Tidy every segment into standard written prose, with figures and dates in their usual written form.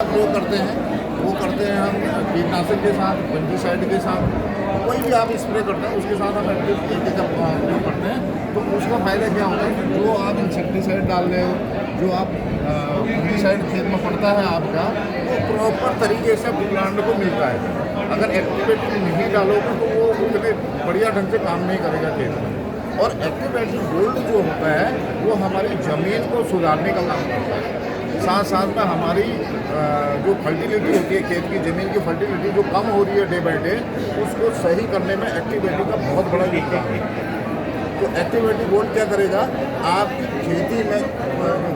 प्रयोग करते हैं वो करते हैं हम कीटनाशक के साथ, फंजीसाइड के साथ, कोई भी आप स्प्रे करते हैं उसके साथ हम एक्टिव एटी का प्रयोग करते हैं। तो उसका फ़ायदा क्या होता है कि जो आप इंसेक्टिसाइड डाल रहे हो, जो आप फंजीसाइड खेत में पड़ता है आपका, वो प्रॉपर तरीके से प्लांट को मिलता है। अगर एक्टिवेट नहीं डालोगे तो वो उतने बढ़िया ढंग से काम नहीं करेगा खेत में। और एक्टिवेट गोल्ड जो होता है वो हमारी ज़मीन को सुधारने का काम करता है। साथ साथ में हमारी जो फर्टिलिटी होती है, खेत की ज़मीन की फर्टिलिटी जो कम हो रही है डे बाई डे, उसको सही करने में एक्टिवेटी का बहुत बड़ा योगदान है। तो एक्टिवेटी गोल्ड क्या करेगा, आपकी खेती में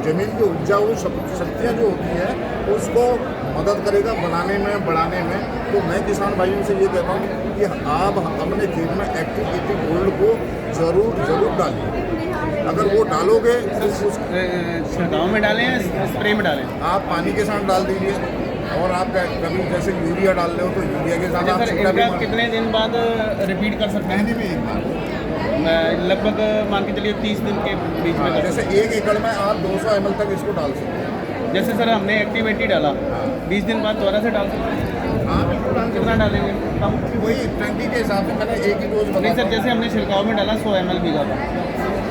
ज़मीन की उपजाऊ शक्तियाँ जो होती हैं उसको मदद करेगा बनाने में, बढ़ाने में। तो मैं किसान भाइयों से ये कहता हूँ कि आप अपने खेत में एक्टिवेटी गोल्ड को ज़रूर डालिए। अगर वो डालोगे तो छिड़काव में डालें या स्प्रे में डालें? आप पानी के साथ डाल दीजिए, और आप कभी जैसे यूरिया डाल रहे हो तो यूरिया के साथ आप सर इनका कितने दिन बाद रिपीट कर सकते हैं? महीने में एक बार, लगभग मान के चलिए 30 दिन के बीच में। जैसे 1 एकड़ में आप 200 ml तक इसको डाल सकते हैं। जैसे सर हमने एक्टिवेटी डाला, 20 दिन बाद दोबारा से डाल सकते हैं? हाँ बिल्कुल डाल। कितना डालेंगे? कम? वही टंकी के हिसाब से मैंने एक ही डोज नहीं बताया। सर, जैसे हमने छिड़काव में डाला 100 ml बीघा का।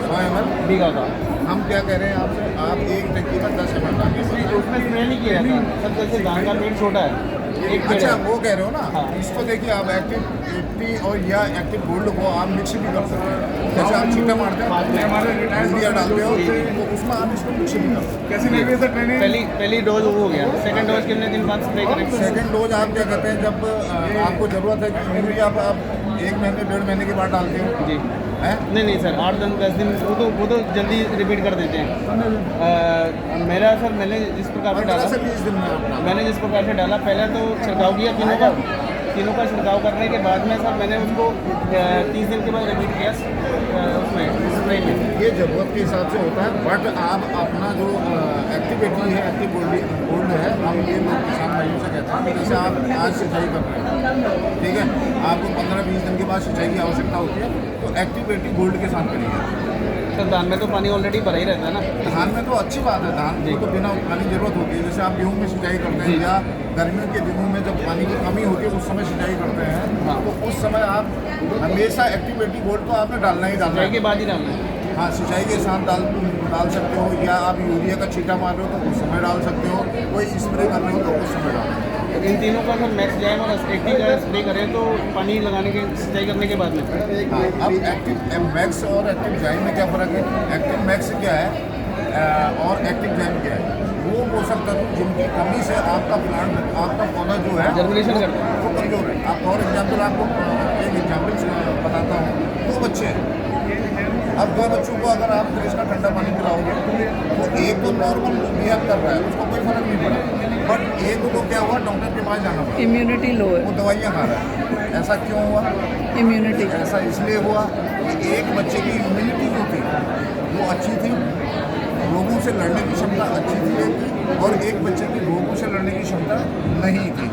100 ml बीघा का हम क्या कह रहे हैं आपसे, आप एक टंकी में 10 ml डालिए। उसमें स्प्रे नहीं किया था सर, जैसे धान का पेड़ छोटा है, एक पेड़ अच्छा है। वो कह रहे हो ना। हाँ। इसको देखिए, आप एक्टिविटी और या एक्टिव गोल्ड को आप मिक्स भी कर सकते हैं। जैसे आप छींटा मारते हैं, यूरिया डालते हो तो उसमें आप इसको मिक्स भी कर सकते हैं। कैसे नहीं सर ट्रेनिंग? पहली डोज वो हो गया, सेकंड डोज कितने दिन बाद स्प्रे करें? सेकंड डोज आप क्या कहते हैं, जब आपको ज़रूरत है कि यूरिया आप 1 महीने 1.5 महीने के बाद डालते हो जी हैं? नहीं सर, 8 दिन 10 दिन वो तो जल्दी रिपीट कर देते हैं। मेरा सर मैंने जिस प्रकार से डाला, 20 दिन में आप डालें। मैंने जिस प्रकार से डाला, पहले तो छिड़काव किया तीनों का छिड़काव करने के बाद में सर मैंने उसको 30 दिन के बाद रिपीट किया उसमें स्प्रे में। ये ज़रूरत के हिसाब से होता है, बट आप अपना जो एक्टिविटी है, एक्टिव गोल्ड है, हम ये लोग किसान भाइयों से कहते हैं कि जैसे आप आज सिंचाई कर रहे हैं, ठीक है, आपको 15-20 दिन के बाद सिंचाई की आवश्यकता होती है, तो एक्टिविटी गोल्ड के साथ करिए। सर धान में तो पानी ऑलरेडी भरा ही रहता है ना? धान में तो अच्छी बात है, धान में तो बिना पानी की जरूरत होती है। जैसे आप गेहूँ में सिंचाई करते हैं या गर्मियों के दिनों में जब पानी की कमी होती है उस समय सिंचाई करते हैं, हाँ। तो उस समय आप हमेशा एक्टिविटी गोल्ड तो आपने डालना ही डालना सिंचाई के है। बाद ही डालना है। हाँ, सिंचाई के साथ डाल सकते हो, या आप यूरिया का छींटा मार रहे हो तो उस समय डाल सकते हो, कोई स्प्रे कर रहे हो तो उस समय डाल। इन तीनों का सर मैक्स जाए और एक्टिव का स्प्रे करें तो पानी लगाने के सिंचाई करने के बाद में। हाँ, अब एक्टिव मैक्स और एक्टिव जाइम में क्या फ़र्क है? एक्टिव मैक्स क्या है और एक्टिव जाइम क्या है? वो पोषक तत्व जिनकी कमी से आपका प्लांट, आपका पौधा जो है जर्मिनेशन करता है, वो कमजोर है। आप और एग्जाम्पल, आपको एक एग्जाम्पल बताता हूँ। 2 बच्चे हैं, अब 2 बच्चों को अगर आप फ्रिज का ठंडा पानी पिलाओगे तो एक तो नॉर्मल बिहेव कर रहा है, उसको कोई फर्क नहीं पड़ा, बट एक को क्या हुआ, डॉक्टर के पास जाना पड़ा, इम्यूनिटी लो है। वो दवाइयाँ खा रहा है। ऐसा क्यों हुआ? इम्यूनिटी ऐसा इसलिए हुआ कि एक बच्चे की इम्यूनिटी जो थी वो अच्छी थी, रोगों से लड़ने की क्षमता अच्छी थी, और एक बच्चे की रोगों से लड़ने की क्षमता नहीं थी।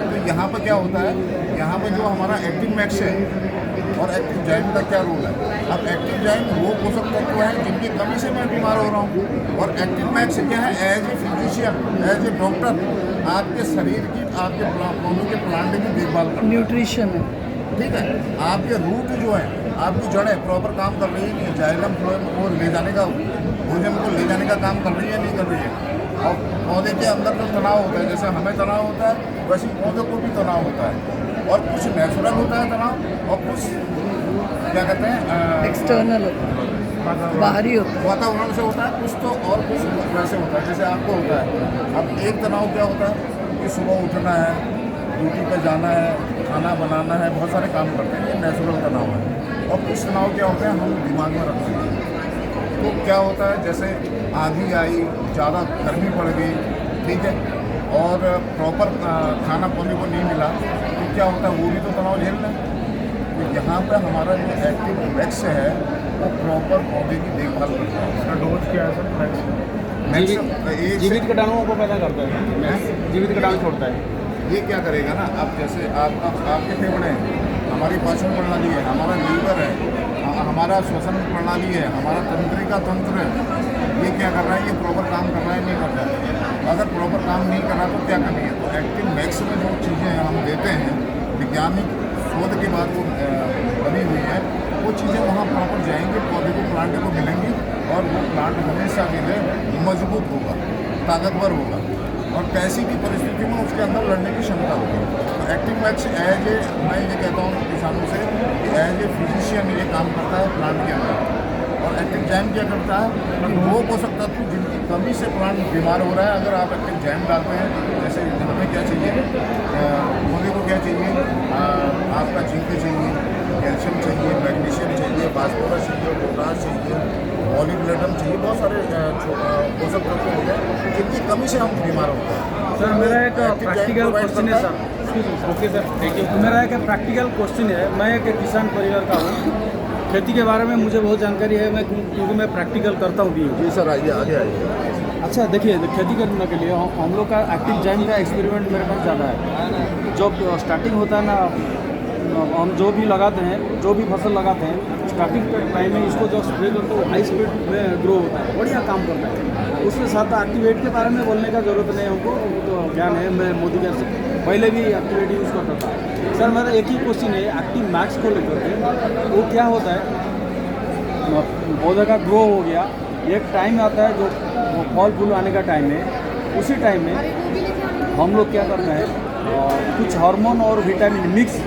तो यहाँ पर क्या होता है, यहाँ पर जो हमारा एक्टिव मैक्स है और एक्टिव जाइम का क्या रोल है? अब एक्टिव जाइम वो पोषक तत्व है जिनकी कमी से मैं बीमार हो रहा हूँ, और एक्टिव मैक्स क्या है, as a physician, as a doctor आपके शरीर की, आपके पौधों के प्लांट की देखभाल करता है। न्यूट्रिशन है, ठीक है, आपके रूट जो है, आपकी जड़ें प्रॉपर काम कर रही है, जाइलम फ्लोएम को ले जाने का, भोजन को ले जाने का काम कर रही है, नहीं कर रही है। और पौधे के अंदर जो तनाव होता है, जैसे हमें तनाव होता है वैसे पौधे को भी तनाव होता है, और कुछ नेचुरल होता है तनाव, और कुछ क्या कहते हैं एक्सटर्नल होता है, बाहरी होता है। वातावरण से होता है कुछ, तो और कुछ वैसे होता है जैसे आपको होता है। अब एक तनाव क्या होता है कि सुबह उठना है, ड्यूटी पर जाना है, खाना बनाना है, बहुत सारे काम करते हैं, ये नेचुरल तनाव है। और कुछ तनाव क्या होते हैं हम दिमाग में रखते हैं, तो क्या होता है जैसे आंधी आई, ज़्यादा गर्मी पड़ गई, ठीक है, और प्रॉपर खाना पानी को नहीं मिला, तो क्या होता है वो भी तो तनाव झेलना है। तो यहाँ पर हमारा जो एक्टिव मैक्स है वो प्रॉपर पौधे की देखभाल करता है। उसका डोज क्या है सर? मैक्स जीवित कीटाणुओं को पैदा करता है, जीवित कीटाणु छोड़ता है। ये क्या करेगा ना, अब जैसे आपके फेफड़े हैं, हमारी पाचन प्रणाली है, हमारा लीवर है, हमारा श्वसन प्रणाली है, हमारा तंत्रिका तंत्र है, ये क्या कर रहा है, ये प्रॉपर काम कर रहा है नहीं कर रहा है? अगर प्रॉपर काम नहीं कर रहा तो क्या कमी है। तो एक्टिव मैक्स में जो चीज़ें हम देते हैं वैज्ञानिक शोध के बाद वो बनी हुई है, वो चीज़ें वहाँ प्रॉपर जाएंगी, पौधे को प्लांट को मिलेंगी और वो प्लांट हमेशा के लिए मजबूत होगा, ताकतवर होगा और कैसी भी परिस्थिति में उसके अंदर लड़ने की क्षमता होगी। तो एक्टिव मैक्स एज ए, मैं ये कहता हूँ किसानों से कि एज ए फिजिशियन ये काम करता है प्लांट के अंदर। और एक्टिव जैम क्या करता है कि वो पोषक तत्व जिनकी कमी से प्लांट बीमार हो रहा है, अगर आप एक्टिव जैम डालते हैं, जैसे हमें क्या चाहिए, पौधे को क्या चाहिए, आपका जिंक चाहिए, कैल्शियम चाहिए, मैग्नीशियम चाहिए, फास्फोरस चाहिए, पोटाश चाहिए, मॉलिब्डेनम चाहिए, बहुत सारे पोषक तत्व होते हैं जिनकी कमी से हम बीमार होते हैं। सर मेरा एक प्रैक्टिकल क्वेश्चन है sir. Okay sir, thank you. मेरा एक प्रैक्टिकल क्वेश्चन है। मैं एक किसान परिवार का हूँ। खेती के बारे में मुझे बहुत जानकारी है, मैं क्योंकि मैं प्रैक्टिकल करता हूँ भी। जी सर, आइए आगे आइए। अच्छा देखिए, खेती करने के लिए हम लोग का एक्टिव जैम का एक्सपेरिमेंट मेरे पास ज़्यादा है। जब स्टार्टिंग होता है ना, हम जो भी लगाते हैं, जो भी फसल लगाते हैं, स्टार्टिंग टाइम में इसको जब स्प्रे करते हैं हाई स्पीड में ग्रो होता है, बढ़िया काम करता है। उसके साथ एक्टिवेट के बारे में बोलने का ज़रूरत नहीं है हमको, वो तो ज्ञान है। मैं मोदी का से पहले भी एक्टिवेट यूज़ करता था। सर मेरा एक ही क्वेश्चन है एक्टिव मैक्स को लेकर के, वो क्या होता है, पौधे का ग्रो हो गया, एक टाइम आता है जो फल फूल आने का टाइम है, उसी टाइम में हम लोग क्या करते हैं, कुछ हार्मोन और विटामिन मिक्स,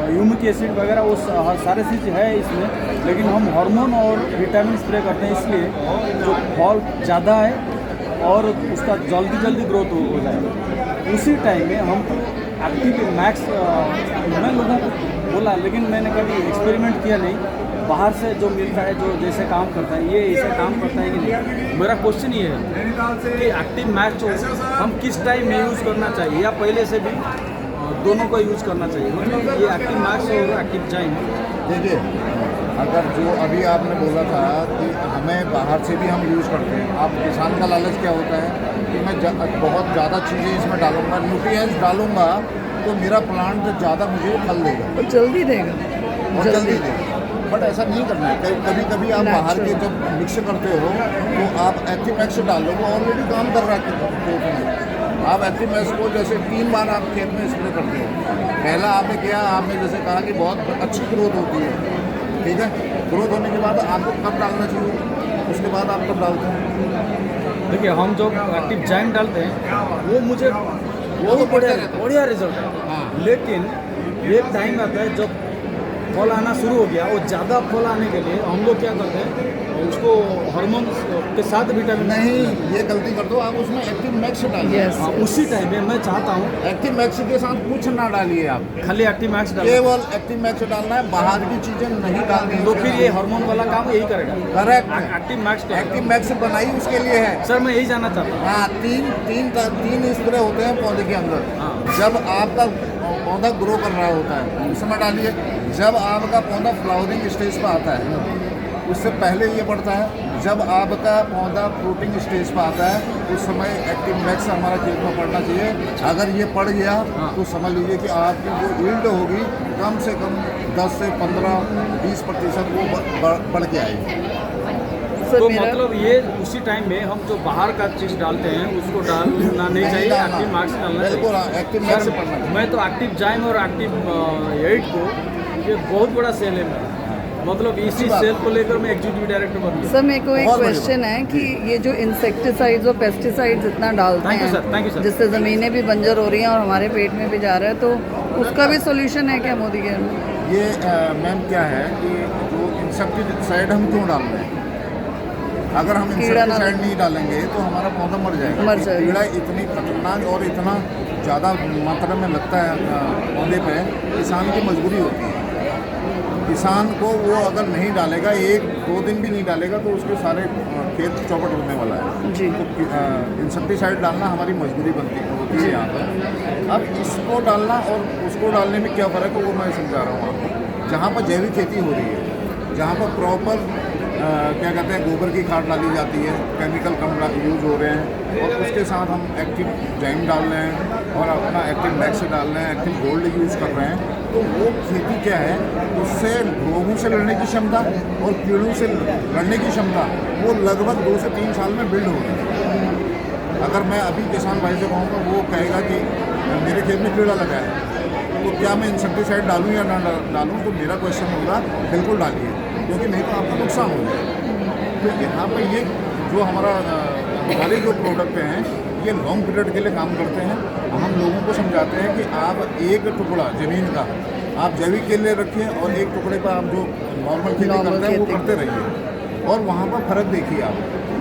ह्यूमिक एसिड वगैरह वो सारे चीज़ है इसमें, लेकिन हम हार्मोन और विटामिन स्प्रे करते हैं इसलिए जो फल ज़्यादा है और उसका जल्दी ग्रोथ हो जाए। उसी टाइम में हम एक्टिव मैक्स मैं लोगों को बोला, लेकिन मैंने कभी एक्सपेरिमेंट किया नहीं। बाहर से जो मिलता है, जो जैसे काम करता है, ये ऐसे काम करता है कि नहीं। मेरा क्वेश्चन ये है कि एक्टिव मैक्स हम किस टाइम में यूज़ करना चाहिए या पहले से भी दोनों को यूज़ करना चाहिए, मतलब ये एक्टिव मैक्स और एक्टिव जैम। देखिए, अगर जो अभी आपने बोला था कि हमें बाहर से भी हम यूज़ करते हैं, आप किसान का लालच क्या होता है कि मैं बहुत ज़्यादा चीज़ें इसमें डालूंगा, न्यूट्रिएंट्स डालूंगा तो मेरा प्लांट ज़्यादा मुझे फल देगा और जल्दी देगा, और जल्दी देगा। बट ऐसा नहीं करना है। कभी कभी आप बाहर के जब मिक्स करते हो तो आप एक्टिव मैक्स डाल लो, वो ऑलरेडी काम कर रहा है खेत में। आप एक्टिव मैक्स को जैसे 3 बार आप खेत में स्प्रे करते हो। पहला आपने किया, आपने जैसे कहा कि बहुत अच्छी ग्रोथ होती है, ठीक है। ग्रोथ होने के बाद आपको कब डालना चाहिए, उसके बाद आप कब डालते हैं। देखिए, हम जो एक्टिव जैम डालते हैं वो मुझे वो तो बढ़िया रिजल्ट है। हाँ। लेकिन एक टाइम आता है जब फल आना शुरू हो गया, और ज़्यादा फल आने के लिए हम लोग क्या करते हैं, उसको हार्मोन के साथ विटामिन नहीं, ये गलती कर दो, आप उसमें एक्टिव मैक्स डालिए। यस, उसी टाइम में मैं चाहता हूँ एक्टिव मैक्स के साथ कुछ ना डालिए, आप खाली एक्टिव मैक्स डाल, केवल एक्टिव मैक्स डालना है, बाहर की चीज़ें नहीं डालनी है। तो फिर ये हार्मोन वाला काम यही करेगा। Correct. Active max active max बनाई उसके लिए है। सर मैं यही जानना चाहता हूँ। हाँ, तीन स्प्रे होते हैं पौधे के अंदर। हाँ। जब आपका पौधा ग्रो कर रहा होता है उस समय डालिए, जब आपका पौधा फ्लावरिंग स्टेज पर आता है उससे पहले ये पड़ता है, जब आपका पौधा फ्रूटिंग स्टेज पर आता है उस समय एक्टिव मैक्स हमारा खेत में पड़ना चाहिए। अगर ये पड़ गया तो समझ लीजिए कि आपकी जो यील्ड होगी कम से कम 10 से 15-20% वो बढ़ के आएगी। तो मतलब ये उसी टाइम में हम जो बाहर का चीज़ डालते हैं उसको डालना नहीं चाहिए, एक्टिव मैक्स डालना बिल्कुल चाहिए। एक्टिव मैक्स सर, पड़ना चाहिए। मैं तो एक्टिव जैम और एक्टिव 8 को, ये बहुत बड़ा सेल है मेरा, मतलब इसी सेल को लेकर मैं एग्जीक्यूटिव डायरेक्टर बन गया। सर मेरे को एक बहुत बढ़िया। क्वेश्चन है कि ये जो इंसेक्टिसाइड्स और पेस्टिसाइड्स इतना डालते थैंक यू हैं, सर, थैंक यू सर। जिससे ज़मीनें भी बंजर हो रही हैं और हमारे पेट में भी जा रहा है, तो उसका भी सोल्यूशन है क्या मोदी के में? ये मैम क्या है कि जो इंसेक्टिसाइड हम क्यों डाल रहे हैं, अगर हम कीड़ा ना इंसेक्टिसाइड नहीं डालेंगे तो हमारा पौधा मर जाएगा। मर जाएगा। कीड़ा इतनी खतरनाक और इतना ज़्यादा मात्रा में लगता है पौधे पे, किसान की मजबूरी होती है। किसान को वो अगर नहीं डालेगा, 1-2 दिन भी नहीं डालेगा तो उसके सारे खेत चौपट होने वाला है। जी। तो इंसेक्टिसाइड डालना हमारी मजबूरी होती है यहाँ पर। अब इसको डालना और उसको डालने में क्या फ़र्क है वो मैं समझा रहा हूँ आपको। जहाँ पर जैविक खेती हो रही है, जहाँ पर प्रॉपर क्या कहते हैं गोबर की खाद डाली जाती है, केमिकल कम यूज़ हो रहे हैं, और उसके साथ हम एक्टिव जैम डाल रहे हैं और अपना एक्टिव मैक्स डाल रहे हैं, एक्टिव गोल्ड यूज़ कर रहे हैं, तो वो खेती क्या है, उससे रोगों से लड़ने की क्षमता और कीड़ों से लड़ने की क्षमता वो लगभग 2 से 3 साल में बिल्ड होगी। अगर मैं अभी किसान भाई से कहूँगा, वो कहेगा कि मेरे खेत में कीड़ा लगा है, तो क्या मैं इंसेक्टिसाइड डालूँ या ना डालूँ, तो मेरा क्वेश्चन होगा बिल्कुल डालिए, क्योंकि नहीं तो आपको नुकसान हो जाएगा। तो यहाँ पर ये जो हमारे जो प्रोडक्ट हैं, ये लॉन्ग पीरियड के लिए काम करते हैं। हम लोगों को समझाते हैं कि आप एक टुकड़ा ज़मीन का आप जैविक के लिए रखिए और एक टुकड़े पर आप जो नॉर्मल खेती Normal करते हैं वो खेती। करते रहिए, और वहाँ पर फ़र्क देखिए आप।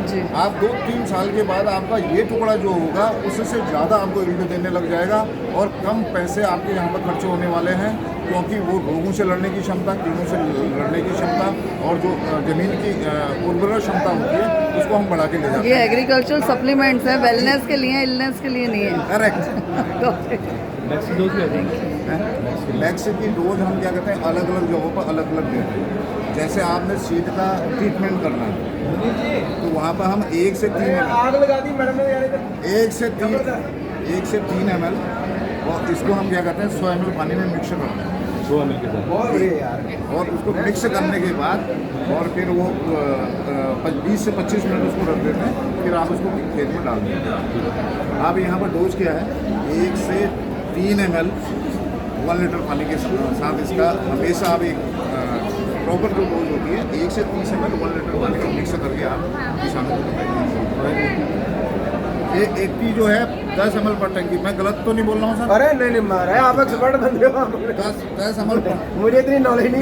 जी आप 2-3 साल के बाद आपका ये टुकड़ा जो होगा उससे ज़्यादा आपको यील्ड देने लग जाएगा, और कम पैसे आपके यहाँ पर खर्चे होने वाले हैं, क्योंकि वो रोगों से लड़ने की क्षमता, कीड़ों से लड़ने की क्षमता, और जो ज़मीन की उर्वरा क्षमता होती है उसको हम बढ़ा के ले जाते ये हैं। एग्रीकल्चरल सप्लीमेंट्स है, वेलनेस के लिए, इलनेस के लिए नहीं है। करेक्ट। वैक्स की डोज हम क्या कहते हैं, अलग अलग जगहों पर अलग अलग देते हैं। जैसे आपने सीड का ट्रीटमेंट करना है, तो वहाँ पर हम 1 से 3 आग लगा दी मैडम ने यार इधर। 1 से 3 ml, और इसको हम क्या कहते हैं 100 ml पानी में मिक्स करते हैं, बहुत बढ़िया यार। और उसको मिक्स करने के बाद और फिर वो 20 से 25 मिनट उसको रख देते हैं, फिर आप उसको खेत में डाल देते हैं। आप यहाँ पर डोज क्या है, 1 से 3 ml 1 लीटर पानी के साथ इसका हमेशा आप एक प्रॉपर जो डोज होती है 1 से 30 ml 1 लीटर पानी को मिक्स करके आप किसानों को बताइए। ये 80 जो है 10 ml पर टंकी, मैं गलत तो नहीं बोल रहा हूँ सर? अरे नहीं नहीं मारा है, आप एक्सपर्ट बंदे हो। 10 ml पर मुझे इतनी नॉलेज नहीं।